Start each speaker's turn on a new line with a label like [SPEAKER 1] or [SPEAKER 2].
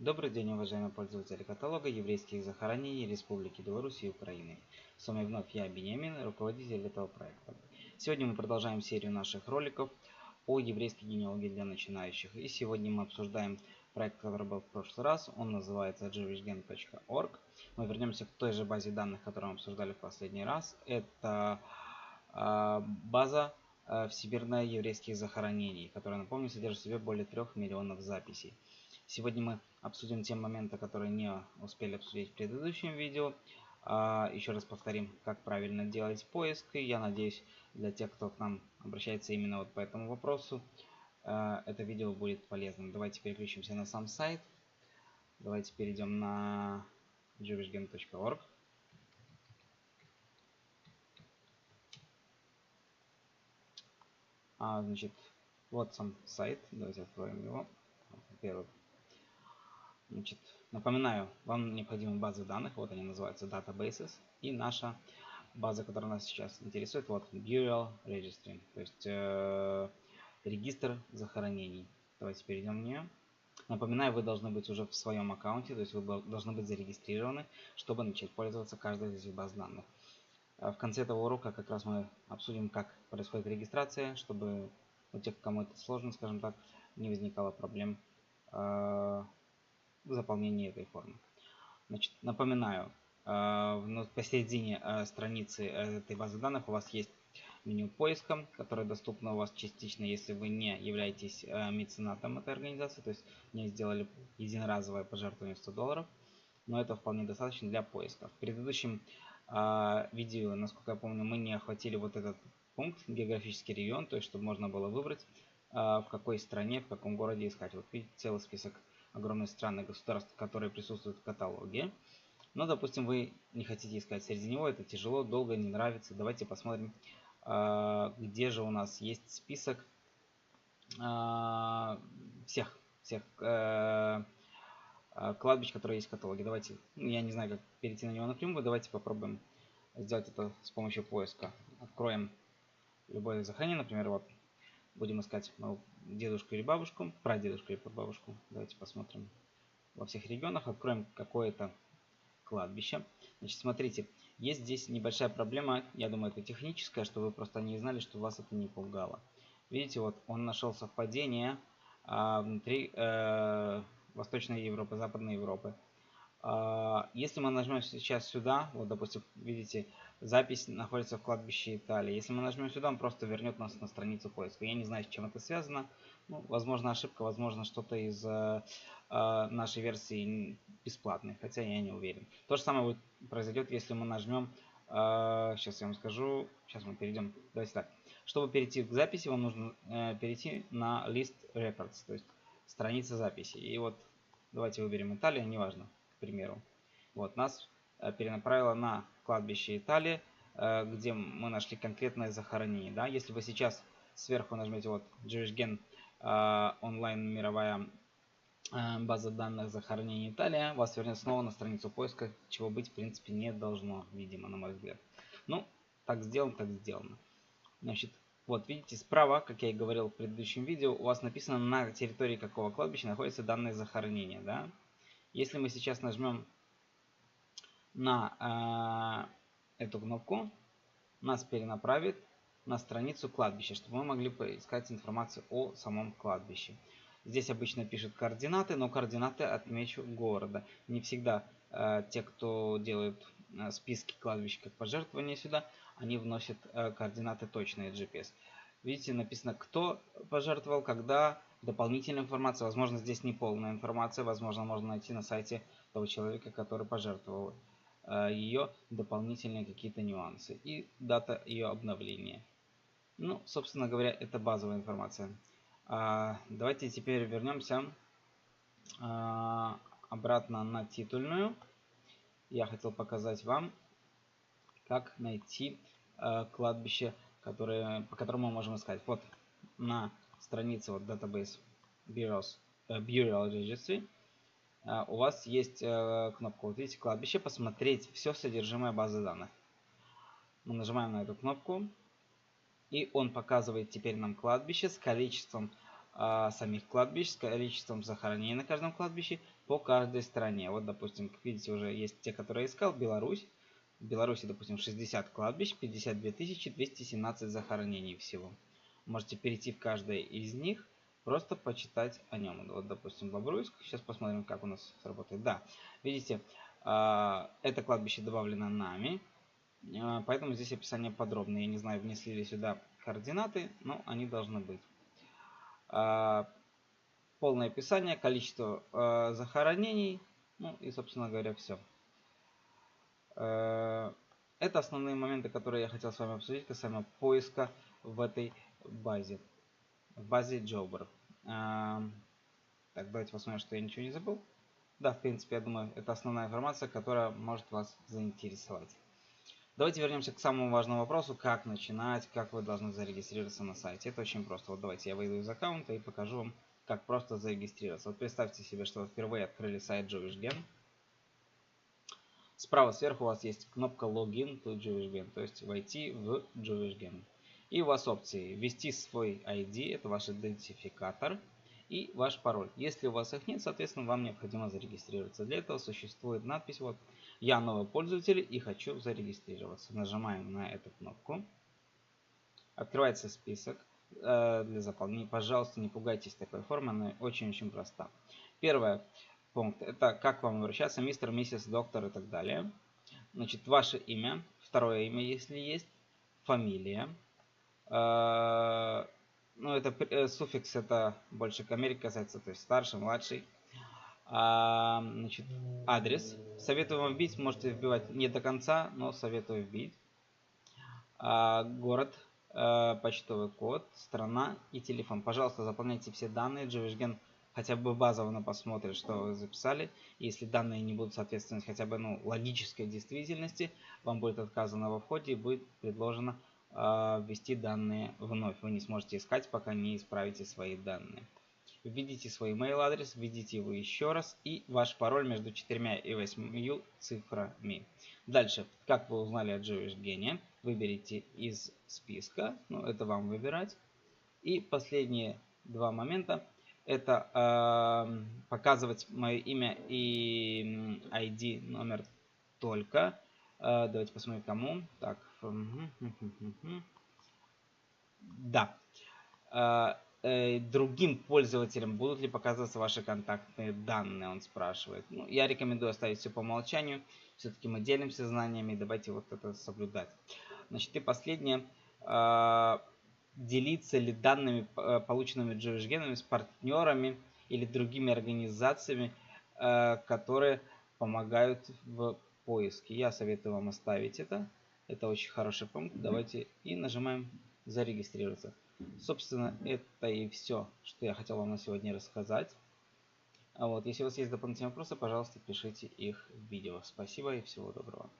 [SPEAKER 1] Добрый день, уважаемые пользователи каталога еврейских захоронений Республики Беларусь и Украины. С вами вновь я, Беньямин, руководитель этого проекта. Сегодня мы продолжаем серию наших роликов о еврейской генеалогии для начинающих. И сегодня мы обсуждаем проект, который был в прошлый раз. Он называется jewishgen.org. Мы вернемся к той же базе данных, которую мы обсуждали в последний раз. Это база всемирная еврейских захоронений, которая, напомню, содержит в себе более 3 миллионов записей. Сегодня мы обсудим те моменты, которые не успели обсудить в предыдущем видео. Еще раз повторим, как правильно делать поиск. И я надеюсь, для тех, кто к нам обращается именно вот по этому вопросу, это видео будет полезным. Давайте переключимся на сам сайт. Давайте перейдем на jewishgen.org. Значит, вот сам сайт. Давайте откроем его. Во-первых, значит, напоминаю, вам необходимы базы данных. Вот они называются databases. И наша база, которая нас сейчас интересует, вот Burial Registry, то есть регистр захоронений. Давайте перейдем в нее. Напоминаю, вы должны быть уже в своем аккаунте, то есть вы должны быть зарегистрированы, чтобы начать пользоваться каждой из этих баз данных. В конце этого урока как раз мы обсудим, как происходит регистрация, чтобы у тех, кому это сложно, скажем так, не возникало проблем в заполнении этой формы. Значит, напоминаю, посередине страницы этой базы данных у вас есть меню поиска, которое доступно у вас частично, если вы не являетесь меценатом этой организации, то есть не сделали единоразовое пожертвование $100, но это вполне достаточно для поиска. В предыдущем видео, насколько я помню, мы не охватили вот этот пункт, географический регион, то есть чтобы можно было выбрать, в какой стране, в каком городе искать. Вот видите, целый список огромных стран и государств, которые присутствуют в каталоге. Но, допустим, вы не хотите искать среди него, это тяжело, долго, не нравится. Давайте посмотрим, где же у нас есть список всех кладбищ, которые есть в каталоге. Давайте, я не знаю, как перейти на него напрямую, давайте попробуем сделать это с помощью поиска. Откроем любое захоронение, например, вот будем искать мою дедушку или бабушку, прадедушку или бабушку. Давайте посмотрим во всех регионах, откроем какое-то кладбище. Значит, смотрите, есть здесь небольшая проблема, я думаю, это техническая, что вы просто не знали, что вас это не пугало. Видите, вот он нашел совпадение внутри Восточной Европы, Западной Европы. Если мы нажмем сейчас сюда, вот, допустим, видите, запись находится в кладбище Италии. Если мы нажмем сюда, он просто вернет нас на страницу поиска. Я не знаю, с чем это связано. Ну, возможно, ошибка, возможно, что-то из нашей версии бесплатной, хотя я не уверен. То же самое произойдет, если мы нажмем, сейчас я вам скажу, сейчас мы перейдем, давайте так. Чтобы перейти к записи, вам нужно перейти на List Records, то есть страница записи. И вот давайте выберем Италию, неважно, к примеру. Вот нас перенаправило на кладбище Италии, где мы нашли конкретное захоронение. Да? Если вы сейчас сверху нажмете вот JewishGen онлайн мировая база данных захоронений Италия, вас вернет снова на страницу поиска, чего быть в принципе не должно, видимо, на мой взгляд. Ну, так сделано, так сделано. Значит, вот видите, справа, как я и говорил в предыдущем видео, у вас написано, на территории какого кладбища находится данное захоронение. Да? Если мы сейчас нажмем на эту кнопку, нас перенаправит на страницу кладбища, чтобы мы могли поискать информацию о самом кладбище. Здесь обычно пишут координаты, но координаты отмечу города. Не всегда те, кто делают списки кладбищ как пожертвования сюда, они вносят координаты точные GPS. Видите, написано, кто пожертвовал, когда, дополнительная информация. Возможно, здесь не полная информация, возможно, можно найти на сайте того человека, который пожертвовал ее, дополнительные какие-то нюансы и дата ее обновления. Ну, собственно говоря, это базовая информация. Давайте теперь вернемся обратно на титульную. Я хотел показать вам, как найти кладбище, по которому мы можем искать. Вот на странице вот Database Burial Registry у вас есть кнопка, вот видите, кладбище, посмотреть все содержимое базы данных. Мы нажимаем на эту кнопку, и он показывает теперь нам кладбище с количеством самих кладбищ с количеством захоронений на каждом кладбище по каждой стране. Вот, допустим, как видите, уже есть те, которые я искал. Беларусь. В Беларуси, допустим, 60 кладбищ, 52 217 захоронений всего. Можете перейти в каждое из них, просто почитать о нем. Вот, допустим, Бобруйск. Сейчас посмотрим, как у нас сработает. Да, видите, это кладбище добавлено нами, поэтому здесь описание подробное. Я не знаю, внесли ли сюда координаты, но они должны быть. Полное описание, количество захоронений, ну и, собственно говоря, все. Это основные моменты, которые я хотел с вами обсудить касаемо поиска в этой базе. В базе Jobber. Так, давайте посмотрим, что я ничего не забыл. Да, в принципе, я думаю, это основная информация, которая может вас заинтересовать. Давайте вернемся к самому важному вопросу, как начинать, как вы должны зарегистрироваться на сайте. Это очень просто. Вот давайте я выйду из аккаунта и покажу вам, как просто зарегистрироваться. Вот представьте себе, что вы впервые открыли сайт JewishGen. Справа сверху у вас есть кнопка Login to JewishGen, то есть войти в JewishGen. И у вас опции ввести свой ID, это ваш идентификатор, и ваш пароль. Если у вас их нет, соответственно, вам необходимо зарегистрироваться. Для этого существует надпись вот «Я новый пользователь и хочу зарегистрироваться». Нажимаем на эту кнопку. Открывается список для заполнения. Пожалуйста, не пугайтесь такой формы, она очень-очень проста. Первое. Пункт. Это как вам обращаться, мистер, миссис, доктор и так далее. Значит, ваше имя, второе имя, если есть, фамилия. Ну, это суффикс, это больше к Америке касается, то есть старший, младший. Значит, адрес. Советую вам вбить, можете вбивать не до конца, но советую вбить. Город, почтовый код, страна и телефон. Пожалуйста, заполняйте все данные. JewishGen хотя бы базово посмотрит, что вы записали. Если данные не будут соответствовать хотя бы логической действительности, вам будет отказано во входе и будет предложено ввести данные вновь. Вы не сможете искать, пока не исправите свои данные. Введите свой email адрес, введите его еще раз и ваш пароль между 4 и 8 цифрами. Дальше, как вы узнали о JewishGen, выберите из списка, это вам выбирать. И последние два момента, это показывать мое имя и ID номер только. Давайте посмотрим, кому. Так. Да. Другим пользователям будут ли показываться ваши контактные данные, он спрашивает. Я рекомендую оставить все по умолчанию. Все-таки мы делимся знаниями, давайте вот это соблюдать. Значит, и последнее. Делиться ли данными, полученными JewishGen, с партнерами или другими организациями, которые помогают в поиске. Я советую вам оставить это. Это очень хороший пункт. Давайте и нажимаем зарегистрироваться. Собственно, это и все, что я хотел вам на сегодня рассказать. Если у вас есть дополнительные вопросы, пожалуйста, пишите их в видео. Спасибо и всего доброго.